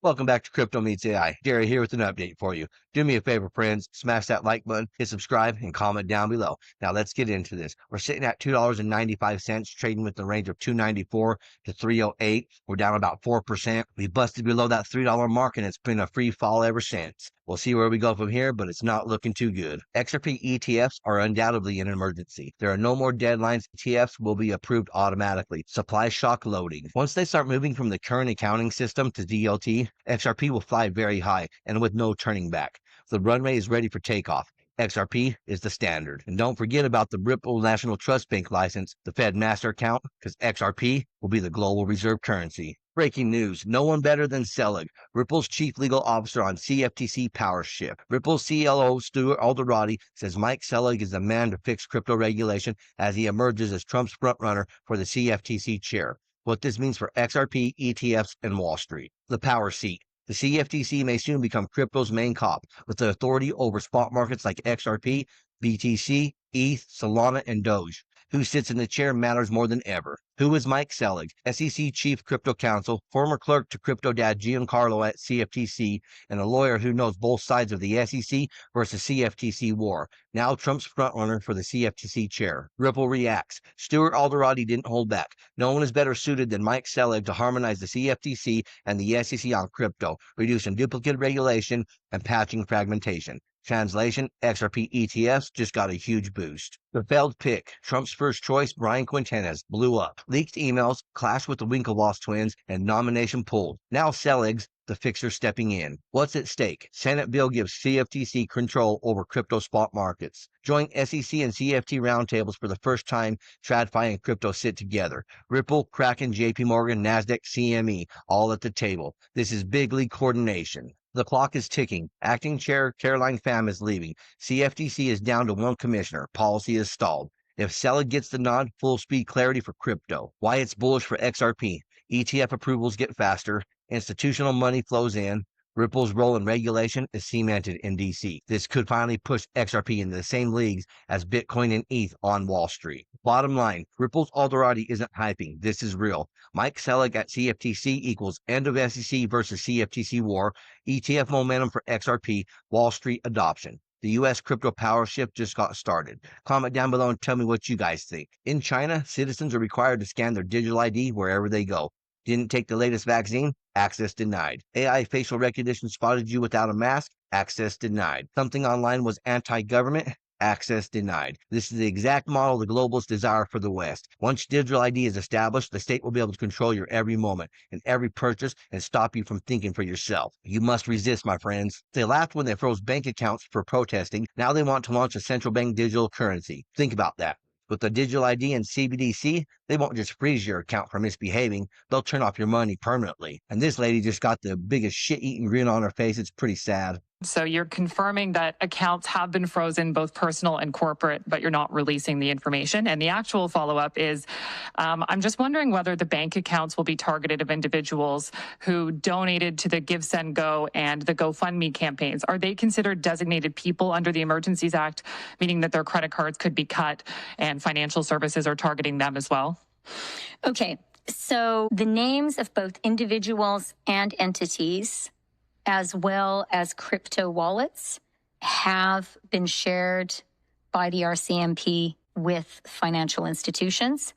Welcome back to Crypto Meets AI. Jerry here with an update for you. Do me a favor, friends. Smash that like button, hit subscribe, and comment down below. Now let's get into this. We're sitting at $2.95, trading with the range of $2.94 to $3.08. We're down about 4%. We busted below that $3 mark, and it's been a free fall ever since. We'll see where we go from here, but it's not looking too good. XRP ETFs are undoubtedly an emergency. There are no more deadlines. ETFs will be approved automatically. Supply shock loading. Once they start moving from the current accounting system to DLT, XRP will fly very high and with no turning back. The runway is ready for takeoff. XRP is the standard. And don't forget about the Ripple National Trust Bank license, the Fed Master account, because XRP will be the global reserve currency. Breaking news, no one better than Selig, Ripple's chief legal officer on CFTC power shift. Ripple's CLO Stuart Alderati says Mike Selig is the man to fix crypto regulation as he emerges as Trump's frontrunner for the CFTC chair. What this means for XRP, ETFs, and Wall Street. The power seat. The CFTC may soon become crypto's main cop, with the authority over spot markets like XRP, BTC, ETH, Solana, and Doge. Who sits in the chair matters more than ever. Who is Mike Selig, SEC Chief Crypto Counsel, former clerk to crypto dad Giancarlo at CFTC, and a lawyer who knows both sides of the SEC versus CFTC war. Now Trump's frontrunner for the CFTC chair. Ripple reacts. Stuart Alderati didn't hold back. No one is better suited than Mike Selig to harmonize the CFTC and the SEC on crypto, reducing duplicate regulation and patching fragmentation. Translation, XRP ETFs just got a huge boost. The failed pick, Trump's first choice, Brian Quintenas, blew up. Leaked emails, clash with the Winklevoss twins, and nomination pulled. Now Selig's the fixer stepping in. What's at stake? Senate bill gives CFTC control over crypto spot markets. Join SEC and CFT roundtables for the first time. TradFi and crypto sit together. Ripple, Kraken, JP Morgan, NASDAQ, CME, all at the table. This is big league coordination. The clock is ticking. Acting Chair Caroline Pham is leaving. CFTC is down to one commissioner. Policy is stalled. If Selig gets the nod, full speed clarity for crypto. Why it's bullish for XRP. ETF approvals get faster. Institutional money flows in. Ripple's role in regulation is cemented in DC. This could finally push XRP into the same leagues as Bitcoin and ETH on Wall Street. Bottom line, Ripple's Alderati isn't hyping. This is real. Mike Selig at CFTC equals end of SEC versus CFTC war, ETF momentum for XRP, Wall Street adoption. The U.S. crypto power shift just got started. Comment down below and tell me what you guys think. In China, citizens are required to scan their digital ID wherever they go. Didn't take the latest vaccine? Access denied. AI facial recognition spotted you without a mask? Access denied. Something online was anti-government? Access denied. This is the exact model the globalists desire for the West. Once digital ID is established, the state will be able to control your every moment and every purchase and stop you from thinking for yourself. You must resist, my friends. They laughed when they froze bank accounts for protesting. Now they want to launch a central bank digital currency. Think about that. With the digital ID and CBDC, they won't just freeze your account for misbehaving, they'll turn off your money permanently. And this lady just got the biggest shit-eating grin on her face. It's pretty sad. So you're confirming that accounts have been frozen, both personal and corporate, but you're not releasing the information. And the actual follow-up is, I'm just wondering whether the bank accounts will be targeted of individuals who donated to the Give, Send, Go and the GoFundMe campaigns. Are they considered designated people under the Emergencies Act, meaning that their credit cards could be cut and financial services are targeting them as well? Okay, so the names of both individuals and entities, as well as crypto wallets, have been shared by the RCMP with financial institutions,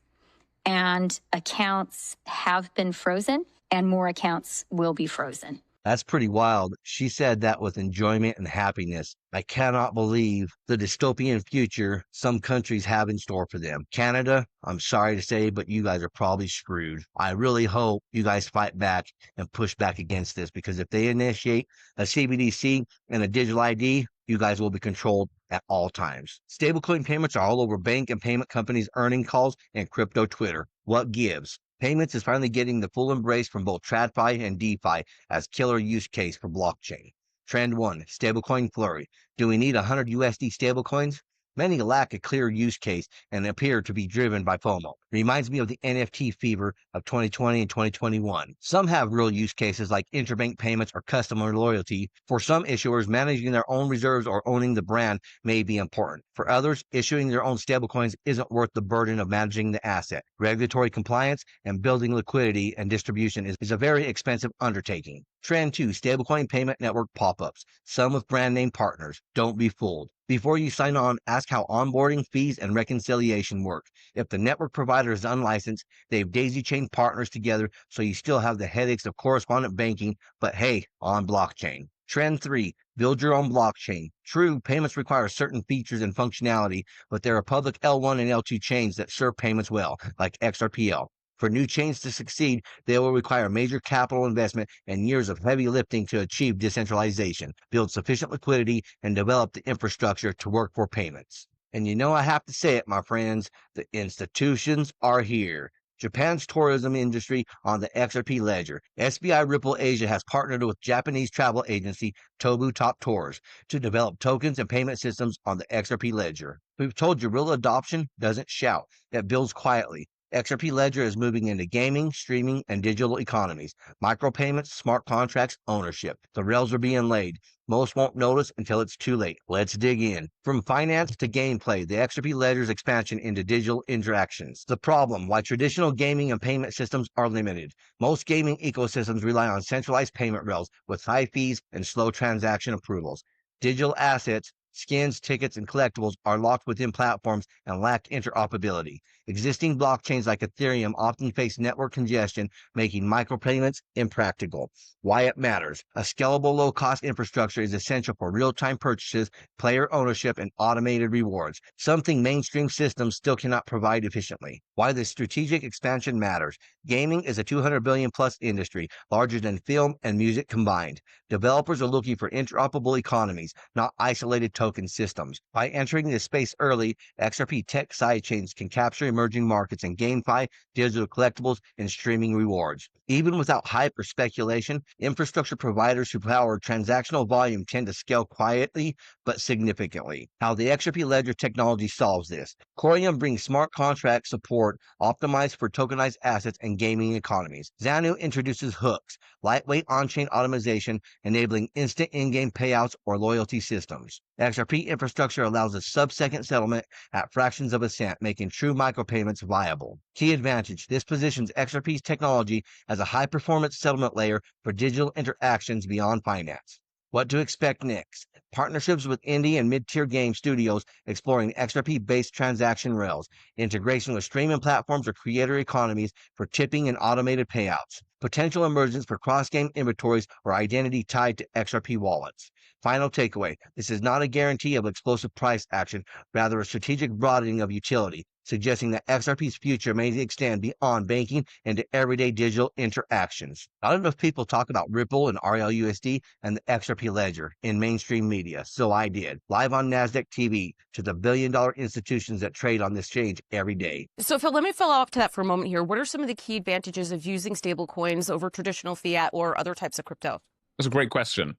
and accounts have been frozen, and more accounts will be frozen. That's pretty wild. She said that with enjoyment and happiness. I cannot believe the dystopian future some countries have in store for them. Canada, I'm sorry to say, but you guys are probably screwed. I really hope you guys fight back and push back against this, because if they initiate a CBDC and a digital ID, you guys will be controlled at all times. Stablecoin payments are all over bank and payment companies' earning calls and crypto Twitter. What gives? Payments is finally getting the full embrace from both TradFi and DeFi as killer use case for blockchain. Trend 1, stablecoin flurry. Do we need 100 USD stablecoins? Many lack a clear use case and appear to be driven by FOMO. Reminds me of the NFT fever of 2020 and 2021. Some have real use cases like interbank payments or customer loyalty. For some issuers, managing their own reserves or owning the brand may be important. For others, issuing their own stablecoins isn't worth the burden of managing the asset. Regulatory compliance and building liquidity and distribution is a very expensive undertaking. Trend 2, stablecoin payment network pop-ups, some with brand name partners. Don't be fooled. Before you sign on, ask how onboarding, fees, and reconciliation work. If the network provider is unlicensed, they've daisy-chained partners together, so you still have the headaches of correspondent banking, but hey, on blockchain. Trend 3, build your own blockchain. True, payments require certain features and functionality, but there are public L1 and L2 chains that serve payments well, like XRPL. For new chains to succeed, they will require major capital investment and years of heavy lifting to achieve decentralization, build sufficient liquidity, and develop the infrastructure to work for payments. And you know I have to say it, my friends, the institutions are here. Japan's tourism industry on the XRP Ledger. SBI Ripple Asia has partnered with Japanese travel agency Tobu Top Tours to develop tokens and payment systems on the XRP Ledger. We've told you real adoption doesn't shout, it builds quietly. XRP Ledger is moving into gaming, streaming, and digital economies. Micropayments, smart contracts, ownership. The rails are being laid. Most won't notice until it's too late. Let's dig in. From finance to gameplay, the XRP Ledger's expansion into digital interactions. The problem, why traditional gaming and payment systems are limited. Most gaming ecosystems rely on centralized payment rails with high fees and slow transaction approvals. Digital assets, skins, tickets, and collectibles are locked within platforms and lack interoperability. Existing blockchains like Ethereum often face network congestion, making micropayments impractical. Why it matters. A scalable, low-cost infrastructure is essential for real-time purchases, player ownership, and automated rewards, something mainstream systems still cannot provide efficiently. Why this strategic expansion matters. Gaming is a $200 billion plus industry, larger than film and music combined. Developers are looking for interoperable economies, not isolated token systems. By entering this space early, XRP tech sidechains can capture emerging markets and GameFi, digital collectibles, and streaming rewards. Even without hype or speculation, infrastructure providers who power transactional volume tend to scale quietly but significantly. How the XRP Ledger technology solves this. Corium brings smart contract support optimized for tokenized assets and gaming economies. Xanu introduces hooks, lightweight on-chain automation, enabling instant in-game payouts or loyalty systems. XRP infrastructure allows a sub-second settlement at fractions of a cent, making true micropayments viable. Key advantage, this positions XRP's technology as a high-performance settlement layer for digital interactions beyond finance. What to expect next? Partnerships with indie and mid-tier game studios exploring XRP-based transaction rails, integration with streaming platforms or creator economies for tipping and automated payouts, potential emergence for cross-game inventories or identity tied to XRP wallets. Final takeaway, this is not a guarantee of explosive price action, rather a strategic broadening of utility, suggesting that XRP's future may extend beyond banking into everyday digital interactions. Not enough people talk about Ripple and RLUSD and the XRP Ledger in mainstream media, so I did. Live on NASDAQ TV to the billion-dollar institutions that trade on this exchange every day. So Phil, let me follow up to that for a moment here. What are some of the key advantages of using stablecoins over traditional fiat or other types of crypto? That's a great question.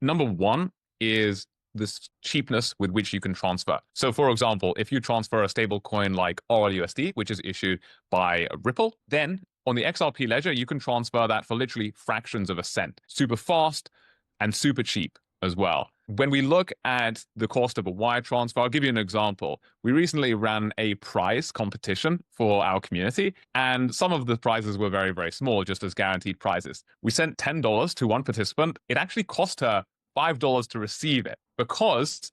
Number one is this cheapness with which you can transfer. So for example, if you transfer a stable coin like RLUSD, which is issued by Ripple, then on the XRP Ledger, you can transfer that for literally fractions of a cent. Super fast and super cheap as well. When we look at the cost of a wire transfer, I'll give you an example. We recently ran a prize competition for our community, and some of the prizes were very, very small, just as guaranteed prizes. We sent $10 to one participant. It actually cost her $5 to receive it because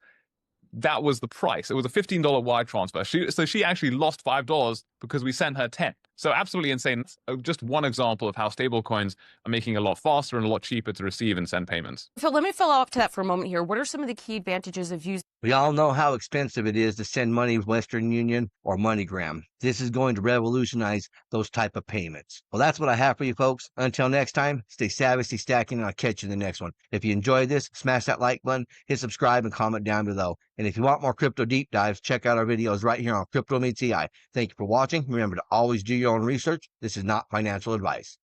that was the price. It was a $15 wire transfer. So she actually lost $5 because we sent her 10. So absolutely insane. Just one example of how stablecoins are making it a lot faster and a lot cheaper to receive and send payments. Phil, let me follow up to that for a moment here. What are some of the key advantages of using... We all know how expensive it is to send money with Western Union or MoneyGram. This is going to revolutionize those type of payments. Well, that's what I have for you folks. Until next time, stay savvy, stay stacking, and I'll catch you in the next one. If you enjoyed this, smash that like button, hit subscribe, and comment down below. And if you want more crypto deep dives, check out our videos right here on Crypto Meets AI. Thank you for watching. Remember to always do your own research. This is not financial advice.